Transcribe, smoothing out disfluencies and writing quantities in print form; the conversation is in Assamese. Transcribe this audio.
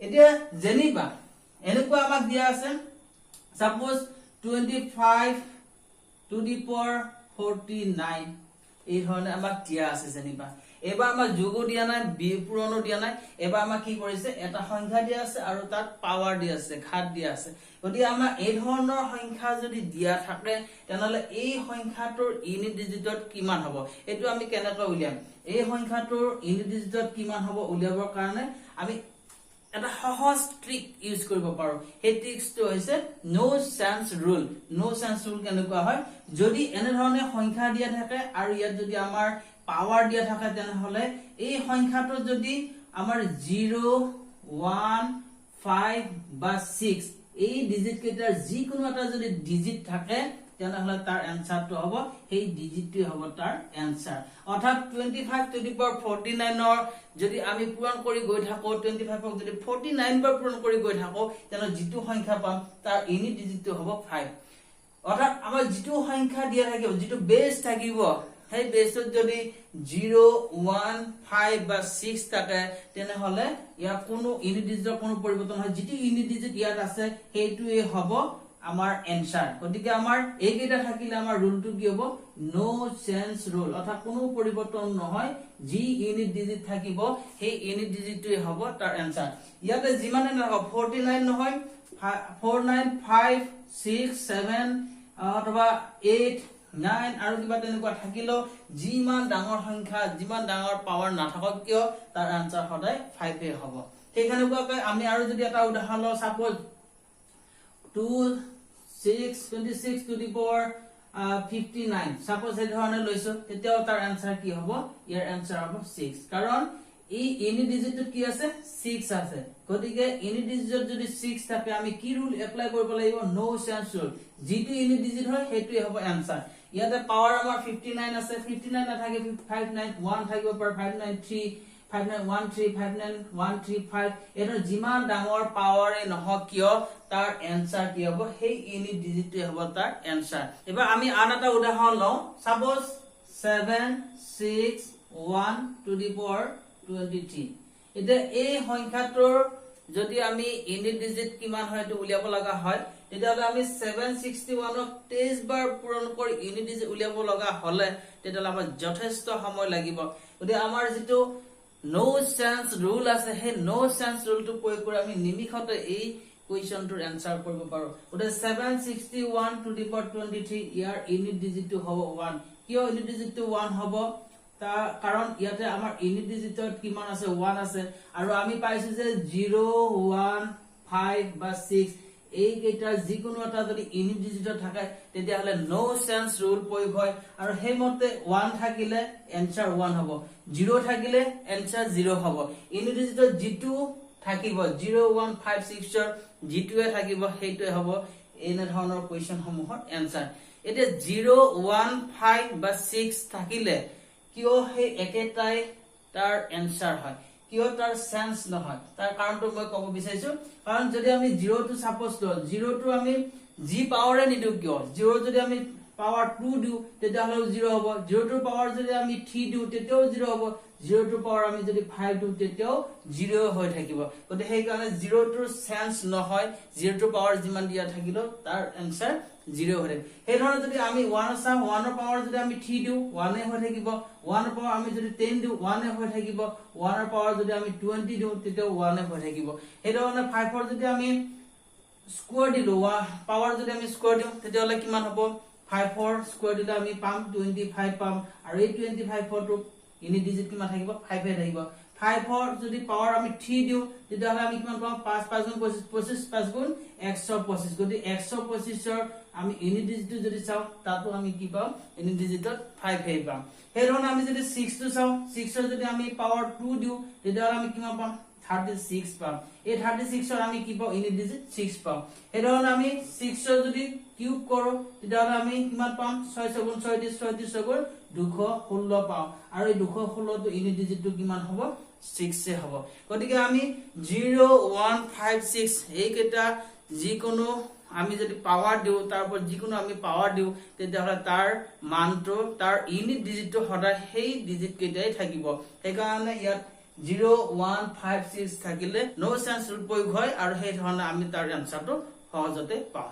এতিয়া যেনিবা এনেকুৱা আমাক দিয়া আছে সাপোজ 25 to the power 49 এই ধৰণে আমাক দিয়া আছে যেনিবা এবাৰ আমাক যোগও দিয়া নাই বিপূৰণো দিয়া নাই এবাৰ আমাক কি কৰিছে এটা সংখ্যা দিয়া আছে আৰু তাত পাৱাৰ দিয়া আছে ঘাত দিয়া আছে গতিকে আমাক এই ধৰণৰ সংখ্যা যদি দিয়া থাকে তেনেহলে এই সংখ্যাটোৰ ইউনিট ডিজিটত কিমান হ'ব এটো আমি কেনেকৈ উলিয়াম এই সংখ্যাটোৰ ইউনিট ডিজিটত কিমান হ'ব উলিয়াবৰ কাৰণে আমি এটা সহজ ট্ৰিক ইউজ কৰিব পাৰো এই ট্ৰিকটো হৈছে নো চেন্স ৰুল নো চেন্স ৰুল কেনেকুৱা হয় যদি এনে ধৰণে সংখ্যা দিয়া থাকে আৰু ইয়াত যদি আমাৰ পাৱাৰ দিয়া থাকে তেনেহলে এই সংখ্যাটো যদি আমাৰ 0 1 5 বা 6 এই ডিজিট কেইটাৰ যিকোনো এটা যদি ডিজিট থাকে তেনেহলে তাৰ এনসাৰটো হ'ব এই ডিজিটটো হ'ব তাৰ এনসাৰ অৰ্থাৎ 25 to the power 49 ৰ যদি আমি পূৰণ কৰি গৈ থাকো 25 ক যদি 49 বাৰ পূৰণ কৰি গৈ থাকো তেনে যিটো সংখ্যা পাম তাৰ ইউনিট ডিজিটটো হ'ব 5 অৰ্থাৎ আমাৰ যিটো সংখ্যা দিয়া থাকিব যিটো বেস থাকিব সেই বেসত যদি 0 1 5 বা 6 থাকে তেনেহলে ইয়া কোনো ইউনিট ডিজিটৰ কোনো পৰিৱৰ্তন হয় যিটো ইউনিট ডিজিট ইয়াত আছে সেইটোৱে হ'ব আমাৰ এনসাৰ গতিকে আমাৰ এই কেইটা থাকিলে আমাৰ ৰুলটো কি হ'ব নো চেঞ্জ ৰুল অৰ্থাৎ কোনো পৰিৱৰ্তন নহয় যি ইউনিট ডিজিট থাকিব সেই ইউনিট ডিজিটটোৱে হ'ব তাৰ এনসার ইয়াতে যিমানে নাথাকক 49 নহয় 49 5 6 7 অথবা 8 9 আৰু কিবা তেনেকুৱা থাকিলো যিমান ডাঙৰ সংখ্যা যিমান ডাঙৰ পাৱাৰ নাথাকক কিয় তাৰ আনসাৰ সদায় 5 এ হ'ব সেইখানেকৈ আমি আৰু যদি এটা উদাহৰণ লওঁ suppose 2 6 26 to the power 59 suppose এই ধৰণে লৈছো তেতিয়াও তাৰ আনসাৰ কি হ'ব ইয়াৰ আনসাৰ হ'ব 6 কাৰণ এই ইউনিট ডিজিটত কি আছে 6 আছে গতিকে ইউনিট ডিজিটত যদি 6 থাকে আমি কি ৰুল এপ্লাই কৰিব লাগিব নো চেঞ্জ ৰুল যিটো ইউনিট ডিজিট হয় সেইটোৱে হ'ব আনসাৰ ইয়াতে পাৱাৰ আমাৰ 59 আছে 59 নাথাকে 591 থাকিব পাৰে 593 5913 59135 এটো যিমান ডাঙৰ পাৱাৰে নহক কিয় তাৰ এনসাৰ কি হ'ব সেই ইউনিট ডিজিটটোৱে হ'ব তাৰ এনসাৰ এবাৰ আমি আন এটা উদাহৰণ লওঁ সাপোজ 761 to the power 23 এটা এই সংখ্যাটোৰ যদি আমি ইউনিট ডিজিট কিমান হয় এটো উলিয়াব লগা হয় তেতিয়াহলে আমি 761 ক 23 বাৰ পূৰণ কৰি ইউনিট ডিজিট উলিয়াব লগা হলে তেতিয়াহলে আমাৰ যথেষ্ট সময় লাগিব গতিকে আমাৰ যেটো নো চেঞ্জ ৰুল আছে হে নো চেঞ্জ ৰুলটো প্ৰয়োগ কৰি আমি নিমিষতে এই কোৱেশ্চনটোৰ আনসাৰ কৰিব পাৰো ওটা 761 to the power 23 ইয়াৰ ইউনিট ডিজিটটো হ'ব 1 কিয় ইউনিট ডিজিটটো 1 হ'ব তা কাৰণ ইয়াতে আমাৰ ইউনিট ডিজিটত কিমান আছে 1 আছে আৰু আমি পাইছো যে 0 1 5 বা 6 এই কেইটা যিকোনো এটা যদি ইউনিট ডিজিটত থাকে তেতিয়াহলে নো চেঞ্জ ৰুল প্ৰয়োগ হয় আৰু হেমতে 1 থাকিলে এনসাৰ 1 হ'ব 0 থাকিলে এনসাৰ 0 হ'ব ইউনিট ডিজিটত যিটো থাকিব 0 1 5 6 ৰ যিটোৱে থাকিব সেইটোৱে হ'ব এনে ধৰণৰ কোৱেশ্চন সমূহৰ এনসাৰ এটা 0 1 5 বা 6 থাকিলে কিয় হে একেটাই তাৰ এনসাৰ হয় কিয় তাৰ সেন্স নহয় তাৰ কাৰণটো মই ক'ব বিচাৰিছো কাৰণ যদি আমি 0 টো সাপোজ ল 0 টো আমি জি পাৱাৰে নিদু কিয় 0 যদি আমি পাৱাৰ 2 দিও তেতিয়াহলে 0 হ'ব 0 টো পাৱাৰ যদি আমি 3 দিও তেতিয়াও 0 হ'ব 0 টো পাৱাৰ আমি যদি 5 দিও তেতিয়াও 0 হৈ থাকিব গতে সেই কাৰণে 0 টোৰ সেন্স নহয় 0 টো পাৱাৰ যিমান দিয়া থাকিলো তাৰ এনসাৰ 0 হৈ থাকিব সেই ধৰণে যদি আমি 1 চাম 1 ৰ পাৱাৰ যদি আমি 3 দিও 1 এ হৈ থাকিব 1 ৰ পাৱাৰ আমি যদি 10 দিও 1 এ হৈ থাকিব 1 ৰ পাৱাৰ যদি আমি 20 দিও তেতিয়াও 1 এ হৈ থাকিব এই ধৰণে 5 ৰ যদি আমি স্কয়াৰ দিলো পাৱাৰ যদি আমি স্কয়াৰ দিও তেতিয়াহলে কিমান হ'ব 5 ৰ স্কয়াৰ দিলে আমি পাম 25 পাম আৰু এই 25 টো ইউনিট ডিজিট কিমান থাকিব 5 এ থাকিব 5 ৰ যদি পাৱাৰ আমি 3 দিও তেতিয়াহলে আমি কিমান পাম 5 5 গুণ 25 5 গুণ 125 গতি 125 ৰ আমি ইউনিট ডিজিট যদি চাও তাতো আমি কি পাম ইউনিট ডিজিটত 5 হে পাম সেই ধৰণে আমি যদি 6 টো চাও 6 ৰ যদি আমি পাৱাৰ 2 দিও তেতিয়াহলে আমি কিমান পাম 36 পাম এই 36 ৰ আমি কি পাম ইউনিট ডিজিট 6 পাম এই ধৰণে আমি 6 ৰ যদি কিউব কৰো তেতিয়াহলে আমি কিমান পাম 6 গুণ 36 গুণ 216 পাম আৰু এই 216 টো ইউনিট ডিজিটটো কিমান হ'ব 6 এ হ'ব গতিকে আমি 0 1 5 6 এই কেইটা যিকোনো আমি যদি পাৱাৰ দিও তাৰ ওপৰত যিকোনো আমি পাৱাৰ দিও তেতিয়াহলে তাৰ মানটো তাৰ ইউনিট ডিজিটটো সদায় সেই ডিজিট কেইটাই থাকিব সেই কাৰণে ইয়াত 0156 থাকিলে নো চেঞ্চ ৰুল প্ৰয়োগ হয় আৰু সেই ধৰণে আমি তাৰ এনসাৰটো সহজতে পাওঁ